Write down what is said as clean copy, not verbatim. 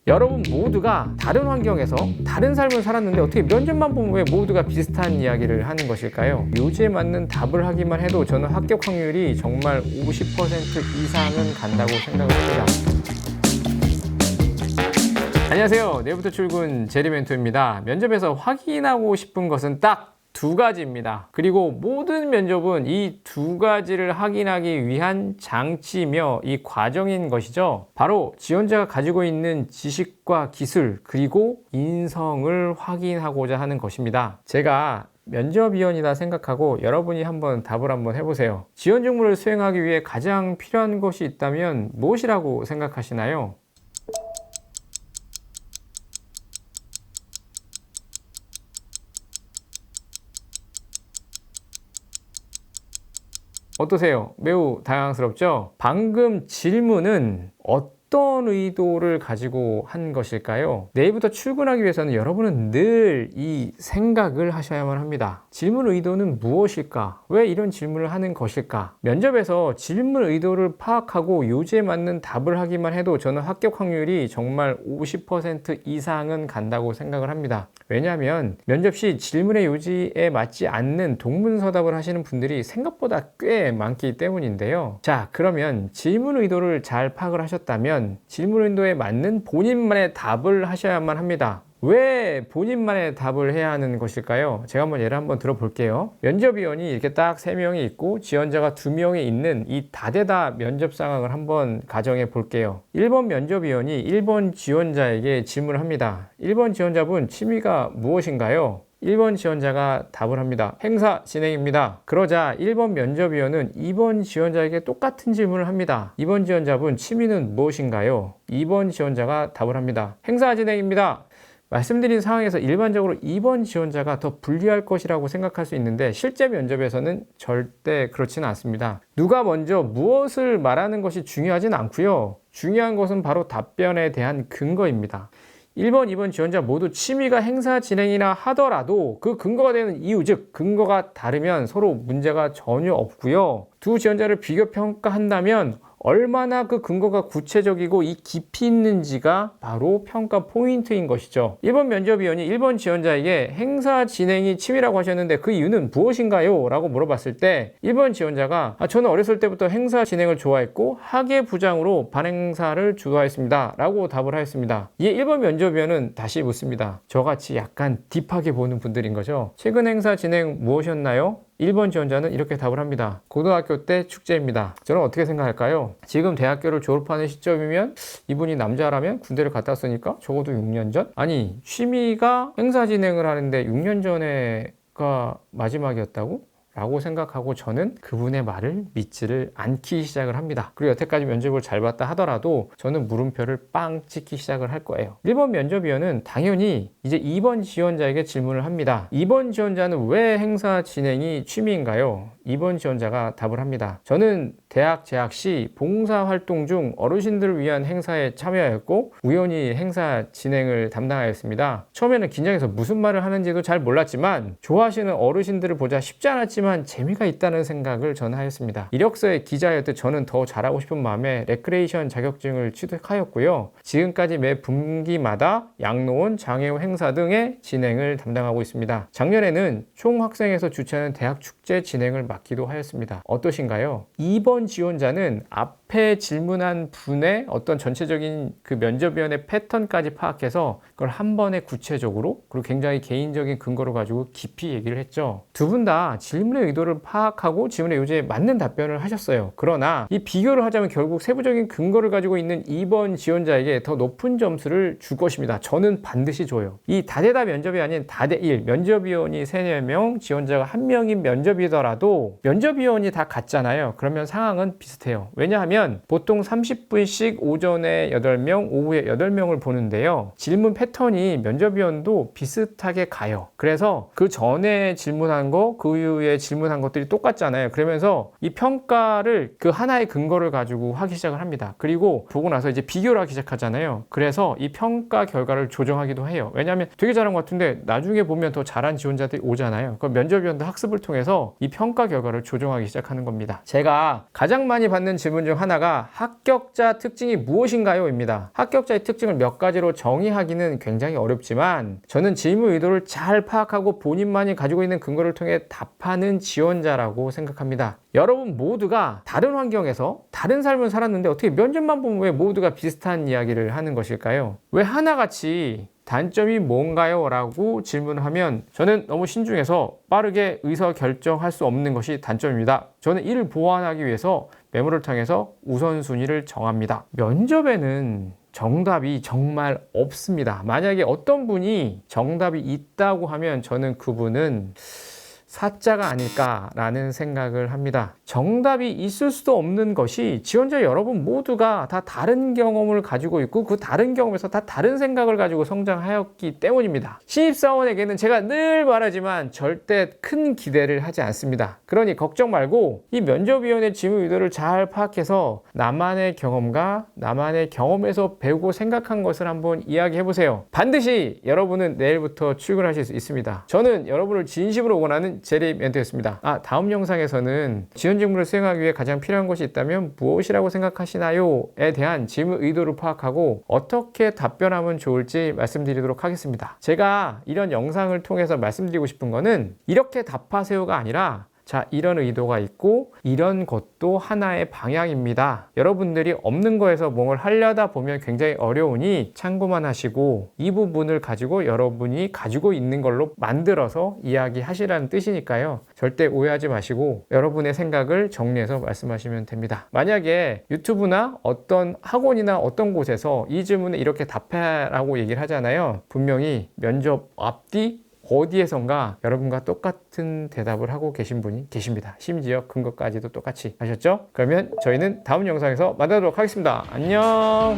여러분 모두가 다른 환경에서 다른 삶을 살았는데 어떻게 면접만 보면 왜 모두가 비슷한 이야기를 하는 것일까요? 요지에 맞는 답을 하기만 해도 저는 합격 확률이 정말 50% 이상은 간다고 생각을 합니다. 안녕하세요. 내일부터 출근 제리멘토입니다. 면접에서 확인하고 싶은 것은 딱 두 가지입니다. 그리고 모든 면접은 이 두 가지를 확인하기 위한 장치이며 이 과정인 것이죠. 바로 지원자가 가지고 있는 지식과 기술 그리고 인성을 확인하고자 하는 것입니다. 제가 면접위원이다 생각하고 여러분이 한번 답을 한번 해보세요. 지원 직무를 수행하기 위해 가장 필요한 것이 있다면 무엇이라고 생각하시나요? 어떠세요? 매우 당황스럽죠? 방금 질문은 어떤 의도를 가지고 한 것일까요? 내일부터 출근하기 위해서는 여러분은 늘 이 생각을 하셔야만 합니다. 질문 의도는 무엇일까? 왜 이런 질문을 하는 것일까? 면접에서 질문 의도를 파악하고 요지에 맞는 답을 하기만 해도 저는 합격 확률이 정말 50% 이상은 간다고 생각을 합니다. 왜냐하면 면접 시 질문의 요지에 맞지 않는 동문서답을 하시는 분들이 생각보다 꽤 많기 때문인데요. 자, 그러면 질문 의도를 잘 파악을 하셨다면 질문 의도에 맞는 본인만의 답을 하셔야만 합니다. 왜 본인만의 답을 해야 하는 것일까요? 제가 한번 예를 한번 들어볼게요. 면접위원이 이렇게 딱 3명이 있고 지원자가 2명이 있는 이 다대다 면접 상황을 한번 가정해 볼게요. 1번 면접위원이 1번 지원자에게 질문을 합니다. 1번 지원자분 취미가 무엇인가요? 1번 지원자가 답을 합니다. 행사 진행입니다. 그러자 1번 면접위원은 2번 지원자에게 똑같은 질문을 합니다. 2번 지원자분 취미는 무엇인가요? 2번 지원자가 답을 합니다. 행사 진행입니다. 말씀드린 상황에서 일반적으로 2번 지원자가 더 불리할 것이라고 생각할 수 있는데 실제 면접에서는 절대 그렇지는 않습니다. 누가 먼저 무엇을 말하는 것이 중요하진 않고요. 중요한 것은 바로 답변에 대한 근거입니다. 1번, 2번 지원자 모두 취미가 행사 진행이나 하더라도 그 근거가 되는 이유, 즉 근거가 다르면 서로 문제가 전혀 없고요. 두 지원자를 비교 평가한다면 얼마나 그 근거가 구체적이고 이 깊이 있는지가 바로 평가 포인트인 것이죠. 1번 면접위원이 1번 지원자에게 행사 진행이 취미라고 하셨는데 그 이유는 무엇인가요? 라고 물어봤을 때 1번 지원자가 저는 어렸을 때부터 행사 진행을 좋아했고 학예 부장으로 반행사를 주도하였습니다. 라고 답을 하였습니다. 이에 1번 면접위원은 다시 묻습니다. 저같이 약간 딥하게 보는 분들인 거죠. 최근 행사 진행 무엇이었나요? 1번 지원자는 이렇게 답을 합니다. 고등학교 때 축제입니다. 저는 어떻게 생각할까요? 지금 대학교를 졸업하는 시점이면 이분이 남자라면 군대를 갔다 왔으니까 적어도 6년 전? 아니, 취미가 행사 진행을 하는데 6년 전에가 마지막이었다고? 라고 생각하고 저는 그분의 말을 믿지를 않기 시작을 합니다. 그리고 여태까지 면접을 잘 봤다 하더라도 저는 물음표를 빵 찍기 시작을 할 거예요. 1번 면접위원은 당연히 이제 2번 지원자에게 질문을 합니다. 2번 지원자는 왜 행사 진행이 취미인가요? 2번 지원자가 답을 합니다. 저는 대학 재학 시 봉사활동 중 어르신들을 위한 행사에 참여하였고 우연히 행사 진행을 담당하였습니다. 처음에는 긴장해서 무슨 말을 하는지도 잘 몰랐지만 좋아하시는 어르신들을 보자 쉽지 않았지만 재미가 있다는 생각을 저는 하였습니다. 이력서에 기자였듯 저는 더 잘하고 싶은 마음에 레크레이션 자격증을 취득하였고요. 지금까지 매 분기마다 양로원, 장애우 행사 등의 진행을 담당하고 있습니다. 작년에는 총학생회에서 주최하는 대학 축제 진행을 맡기도 하였습니다. 어떠신가요? 2번 지원자는 앞에 질문한 분의 어떤 전체적인 그 면접위원의 패턴까지 파악해서 그걸 한 번에 구체적으로 그리고 굉장히 개인적인 근거를 가지고 깊이 얘기를 했죠. 두 분 다 질문의 의도를 파악하고 질문의 요지에 맞는 답변을 하셨어요. 그러나 이 비교를 하자면 결국 세부적인 근거를 가지고 있는 2번 지원자에게 더 높은 점수를 줄 것입니다. 저는 반드시 줘요. 이 다대다 면접이 아닌 다대1 면접위원이 3-4명 지원자가 1명인 면접이더라도 면접위원이 다 같잖아요. 그러면 상황은 비슷해요. 왜냐하면 보통 30분씩 오전에 8명, 오후에 8명을 보는데요. 질문 패턴이 면접위원도 비슷하게 가요. 그래서 그 전에 질문한 거, 그 이후에 질문한 것들이 똑같잖아요. 그러면서 이 평가를 그 하나의 근거를 가지고 하기 시작을 합니다. 그리고 보고 나서 이제 비교를 하기 시작하잖아요. 그래서 이 평가 결과를 조정하기도 해요. 왜냐하면 되게 잘한 것 같은데 나중에 보면 더 잘한 지원자들이 오잖아요. 그럼 면접위원도 학습을 통해서 이 평가 결과를 조정하기 시작하는 겁니다. 제가 가장 많이 받는 질문 중 하나가 합격자 특징이 무엇인가요? 입니다. 합격자의 특징을 몇 가지로 정의하기는 굉장히 어렵지만 저는 질문 의도를 잘 파악하고 본인만이 가지고 있는 근거를 통해 답하는 지원자라고 생각합니다. 여러분 모두가 다른 환경에서 다른 삶을 살았는데 어떻게 면접만 보면 왜 모두가 비슷한 이야기를 하는 것일까요? 왜 하나같이 단점이 뭔가요? 라고 질문하면 저는 너무 신중해서 빠르게 의사결정할 수 없는 것이 단점입니다. 저는 이를 보완하기 위해서 메모를 통해서 우선순위를 정합니다. 면접에는 정답이 정말 없습니다. 만약에 어떤 분이 정답이 있다고 하면 저는 그분은 사자가 아닐까라는 생각을 합니다. 정답이 있을 수도 없는 것이 지원자 여러분 모두가 다 다른 경험을 가지고 있고 그 다른 경험에서 다 다른 생각을 가지고 성장하였기 때문입니다. 신입사원에게는 제가 늘 말하지만 절대 큰 기대를 하지 않습니다. 그러니 걱정 말고 이 면접위원의 질문 의도를 잘 파악해서 나만의 경험과 나만의 경험에서 배우고 생각한 것을 한번 이야기해보세요. 반드시 여러분은 내일부터 출근하실 수 있습니다. 저는 여러분을 진심으로 원하는 제리 멘토였습니다. 다음 영상에서는 지원 직무를 수행하기 위해 가장 필요한 것이 있다면 무엇이라고 생각하시나요? 에 대한 질문 의도를 파악하고 어떻게 답변하면 좋을지 말씀드리도록 하겠습니다. 제가 이런 영상을 통해서 말씀드리고 싶은 거는 이렇게 답하세요가 아니라 자, 이런 의도가 있고 이런 것도 하나의 방향입니다. 여러분들이 없는 거에서 뭘 하려다 보면 굉장히 어려우니 참고만 하시고 이 부분을 가지고 여러분이 가지고 있는 걸로 만들어서 이야기하시라는 뜻이니까요. 절대 오해하지 마시고 여러분의 생각을 정리해서 말씀하시면 됩니다. 만약에 유튜브나 어떤 학원이나 어떤 곳에서 이 질문에 이렇게 답해라고 얘기를 하잖아요. 분명히 면접 앞뒤 어디에선가 여러분과 똑같은 대답을 하고 계신 분이 계십니다. 심지어 근거까지도 똑같이 하셨죠? 그러면 저희는 다음 영상에서 만나도록 하겠습니다. 안녕.